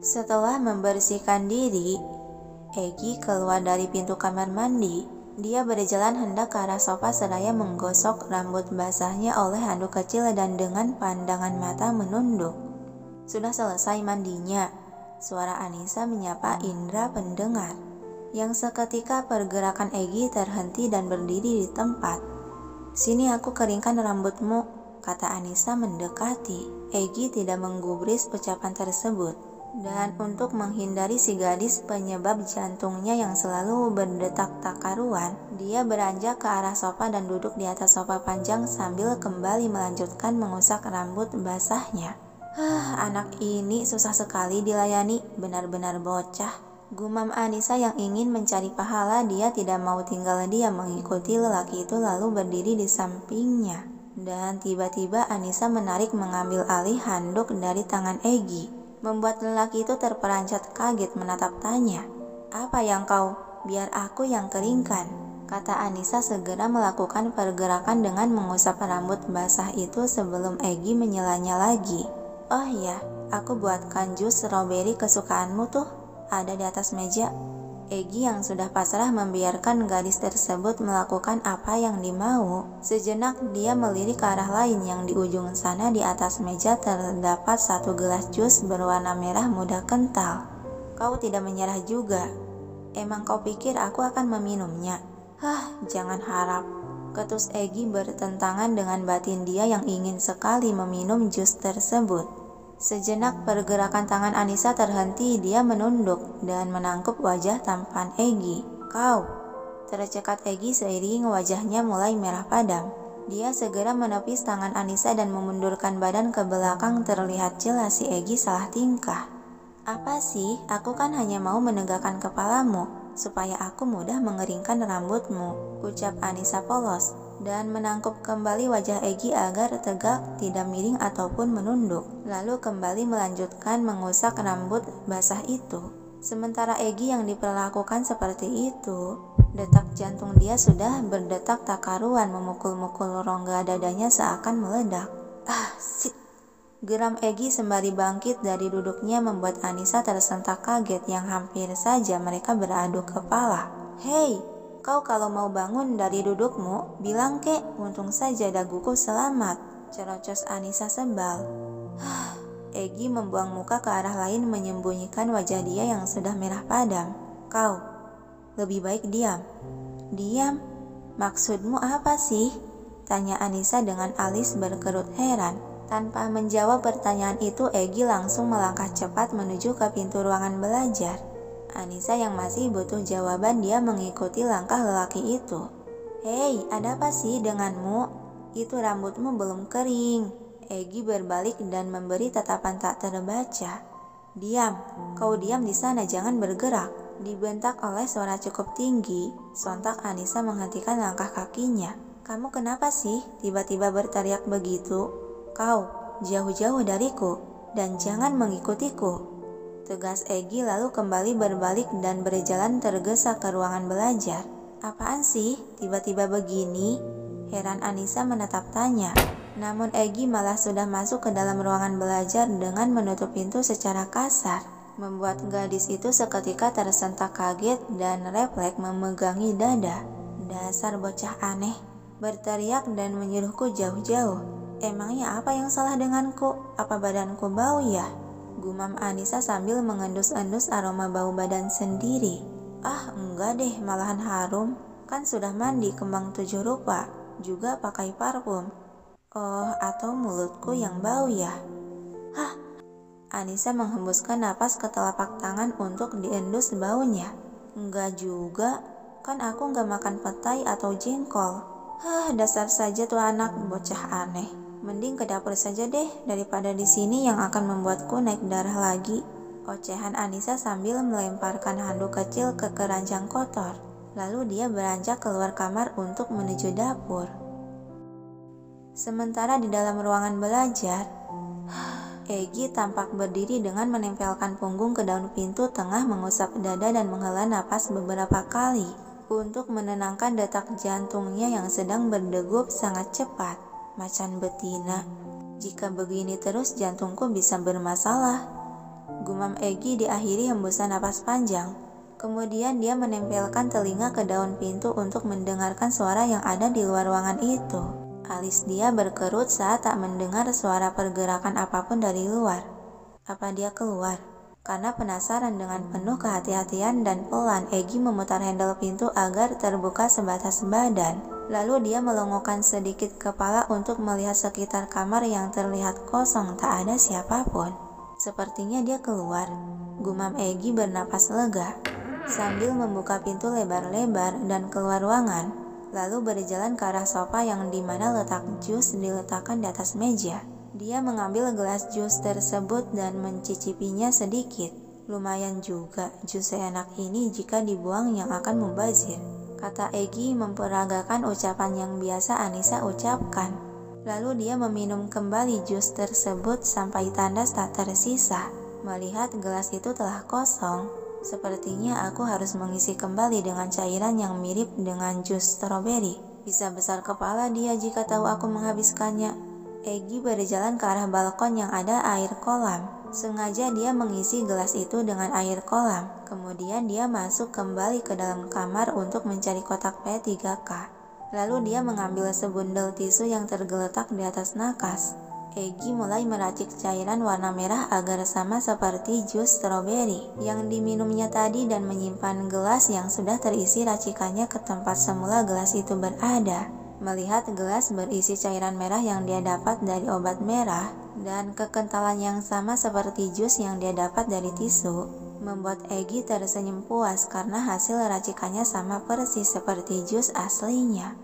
Setelah membersihkan diri, Egi keluar dari pintu kamar mandi. Dia berjalan hendak ke arah sofa seraya menggosok rambut basahnya oleh handuk kecil dan dengan pandangan mata menunduk. Sudah selesai mandinya? Suara Anissa menyapa indera pendengar. Yang seketika pergerakan Egi terhenti dan berdiri di tempat. "Sini aku keringkan rambutmu," kata Anissa mendekati. Egi tidak menggubris ucapan tersebut. Dan untuk menghindari si gadis penyebab jantungnya yang selalu berdetak tak karuan, dia beranjak ke arah sofa dan duduk di atas sofa panjang sambil kembali melanjutkan mengusap rambut basahnya. Anak ini susah sekali dilayani, benar-benar bocah. Gumam Anissa yang ingin mencari pahala. Dia tidak mau tinggal diam mengikuti lelaki itu lalu berdiri di sampingnya. Dan tiba-tiba Anissa menarik mengambil alih handuk dari tangan Egi. Membuat lelaki itu terperanjat kaget menatap tanya. "Apa yang kau? Biar aku yang keringkan," kata Anissa segera melakukan pergerakan dengan mengusap rambut basah itu sebelum Egi menyelanya lagi. "Oh ya, aku buatkan jus stroberi kesukaanmu tuh, ada di atas meja." Egi yang sudah pasrah membiarkan gadis tersebut melakukan apa yang dimau. Sejenak dia melirik ke arah lain yang di ujung sana di atas meja terdapat satu gelas jus berwarna merah muda kental. "Kau tidak menyerah juga? Emang kau pikir aku akan meminumnya?" Jangan harap." Ketus Egi bertentangan dengan batin dia yang ingin sekali meminum jus tersebut. Sejenak pergerakan tangan Anissa terhenti. Dia menunduk dan menangkup wajah tampan Egi. "Kau!" tercekat Egi seiring wajahnya mulai merah padam. Dia segera menepis tangan Anissa dan memundurkan badan ke belakang. Terlihat jelas si Egi salah tingkah. "Apa sih? Aku kan hanya mau menegakkan kepalamu supaya aku mudah mengeringkan rambutmu," ucap Anissa polos dan menangkup kembali wajah Egi agar tegak, tidak miring ataupun menunduk, lalu kembali melanjutkan mengusap rambut basah itu. Sementara Egi yang diperlakukan seperti itu, detak jantung dia sudah berdetak tak karuan, memukul-mukul rongga dadanya seakan meledak. Sit! Geram Egi sembari bangkit dari duduknya membuat Anissa tersentak kaget yang hampir saja mereka beradu kepala. "Hei! Kau kalau mau bangun dari dudukmu, bilang kek, untung saja daguku selamat," cerocos Anissa sebal. Egi membuang muka ke arah lain menyembunyikan wajah dia yang sudah merah padam. "Kau, lebih baik diam." "Diam? Maksudmu apa sih?" tanya Anissa dengan alis berkerut heran. Tanpa menjawab pertanyaan itu, Egi langsung melangkah cepat menuju ke pintu ruangan belajar. Anissa yang masih butuh jawaban, dia mengikuti langkah lelaki itu. "Hei, ada apa sih denganmu? Itu rambutmu belum kering." Egi berbalik dan memberi tatapan tak terbaca. "Diam, kau diam di sana, jangan bergerak," dibentak oleh suara cukup tinggi. Sontak Anissa menghentikan langkah kakinya. "Kamu kenapa sih tiba-tiba berteriak begitu? Kau, jauh-jauh dariku dan jangan mengikutiku," tegas Egi lalu kembali berbalik dan berjalan tergesa ke ruangan belajar. "Apaan sih tiba-tiba begini?" heran Anissa menatap tanya. Namun Egi malah sudah masuk ke dalam ruangan belajar dengan menutup pintu secara kasar, membuat gadis itu seketika tersentak kaget dan refleks memegangi dada. "Dasar bocah aneh," berteriak dan menyuruhku jauh-jauh. "Emangnya apa yang salah denganku? Apa badanku bau ya?" gumam Anissa sambil mengendus-endus aroma bau badan sendiri. Enggak deh, malahan harum. Kan sudah mandi kembang 7 rupa, juga pakai parfum. Oh, atau mulutku yang bau ya?" Anissa menghembuskan napas ke telapak tangan untuk diendus baunya. "Enggak juga, kan aku enggak makan petai atau jengkol." Dasar saja tuh anak, bocah aneh. "Mending ke dapur saja deh daripada di sini yang akan membuatku naik darah lagi," ocehan Anissa sambil melemparkan handuk kecil ke keranjang kotor. Lalu dia beranjak keluar kamar untuk menuju dapur. Sementara di dalam ruangan belajar, Egi tampak berdiri dengan menempelkan punggung ke daun pintu tengah mengusap dada dan menghela napas beberapa kali untuk menenangkan detak jantungnya yang sedang berdegup sangat cepat. Macan betina, jika begini terus jantungku bisa bermasalah. Gumam Egy diakhiri hembusan napas panjang. Kemudian dia menempelkan telinga ke daun pintu untuk mendengarkan suara yang ada di luar ruangan itu. Alis dia berkerut saat tak mendengar suara pergerakan apapun dari luar. Apa dia keluar? Karena penasaran, dengan penuh kehati-hatian dan pelan, Egy memutar handle pintu agar terbuka sebatas badan. Lalu dia melongokkan sedikit kepala untuk melihat sekitar kamar yang terlihat kosong, tak ada siapapun. Sepertinya dia keluar, gumam Egy bernapas lega, sambil membuka pintu lebar-lebar dan keluar ruangan, lalu berjalan ke arah sofa yang dimana letak jus diletakkan di atas meja. Dia mengambil gelas jus tersebut dan mencicipinya sedikit. Lumayan juga, jus seenak ini jika dibuang yang akan mubazir, kata Egy memperagakan ucapan yang biasa Anissa ucapkan. Lalu dia meminum kembali jus tersebut sampai tandas tak tersisa. Melihat gelas itu telah kosong, sepertinya aku harus mengisi kembali dengan cairan yang mirip dengan jus stroberi. Bisa besar kepala dia jika tahu aku menghabiskannya. Egy berjalan ke arah balkon yang ada air kolam. Sengaja dia mengisi gelas itu dengan air kolam. Kemudian dia masuk kembali ke dalam kamar untuk mencari kotak P3K. Lalu dia mengambil sebundel tisu yang tergeletak di atas nakas. Egy mulai meracik cairan warna merah agar sama seperti jus stroberi yang diminumnya tadi dan menyimpan gelas yang sudah terisi racikannya ke tempat semula gelas itu berada. Melihat gelas berisi cairan merah yang dia dapat dari obat merah dan kekentalan yang sama seperti jus yang dia dapat dari tisu, membuat Egy tersenyum puas karena hasil racikannya sama persis seperti jus aslinya.